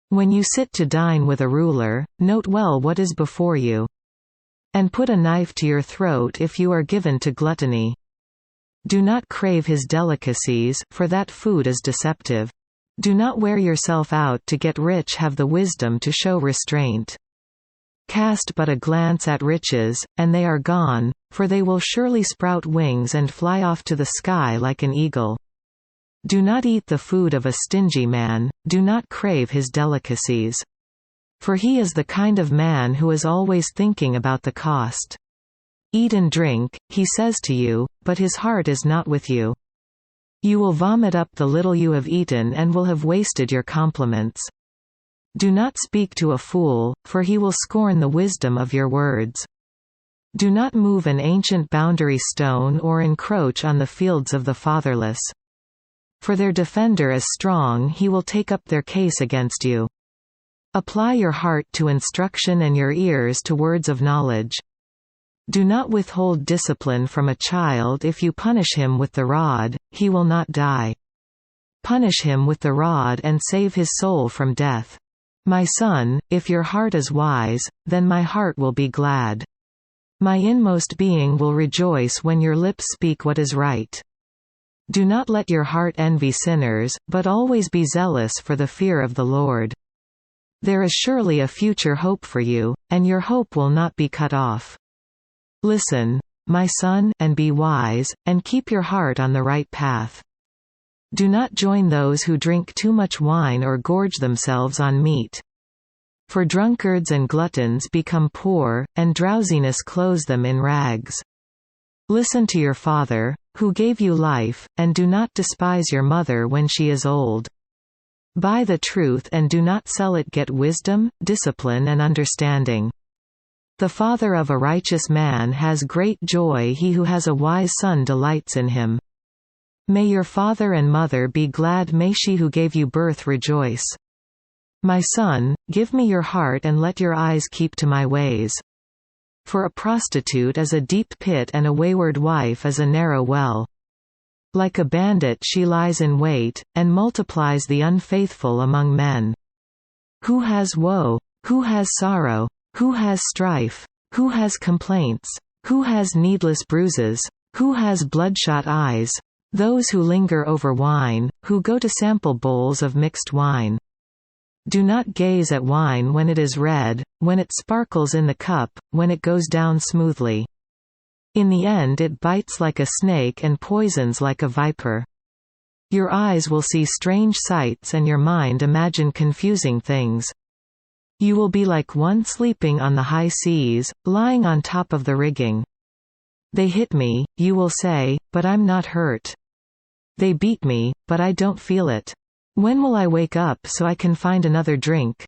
When you sit to dine with a ruler, note well what is before you. And put a knife to your throat if you are given to gluttony. Do not crave his delicacies, for that food is deceptive. Do not wear yourself out to get rich. Have the wisdom to show restraint. Cast but a glance at riches, and they are gone, for they will surely sprout wings and fly off to the sky like an eagle. Do not eat the food of a stingy man, do not crave his delicacies. For he is the kind of man who is always thinking about the cost. Eat and drink, he says to you, but his heart is not with you. You will vomit up the little you have eaten and will have wasted your compliments. Do not speak to a fool, for he will scorn the wisdom of your words. Do not move an ancient boundary stone or encroach on the fields of the fatherless. For their defender is strong, he will take up their case against you. Apply your heart to instruction and your ears to words of knowledge. Do not withhold discipline from a child. If you punish him with the rod, he will not die. Punish him with the rod and save his soul from death. My son, if your heart is wise, then my heart will be glad. My inmost being will rejoice when your lips speak what is right. Do not let your heart envy sinners, but always be zealous for the fear of the Lord. There is surely a future hope for you, and your hope will not be cut off. Listen, my son, and be wise, and keep your heart on the right path. Do not join those who drink too much wine or gorge themselves on meat. For drunkards and gluttons become poor, and drowsiness clothes them in rags. Listen to your father, who gave you life, and do not despise your mother when she is old. Buy the truth and do not sell it. Get wisdom, discipline and understanding. The father of a righteous man has great joy. He who has a wise son delights in him. May your father and mother be glad. May she who gave you birth rejoice. My son, give me your heart and let your eyes keep to my ways. For a prostitute is a deep pit and a wayward wife is a narrow well. Like a bandit she lies in wait, and multiplies the unfaithful among men. Who has woe? Who has sorrow? Who has strife? Who has complaints? Who has needless bruises? Who has bloodshot eyes? Those who linger over wine, who go to sample bowls of mixed wine. Do not gaze at wine when it is red, when it sparkles in the cup, when it goes down smoothly. In the end it bites like a snake and poisons like a viper. Your eyes will see strange sights and your mind imagine confusing things. You will be like one sleeping on the high seas, lying on top of the rigging. They hit me, you will say, but I'm not hurt. They beat me, but I don't feel it. When will I wake up so I can find another drink?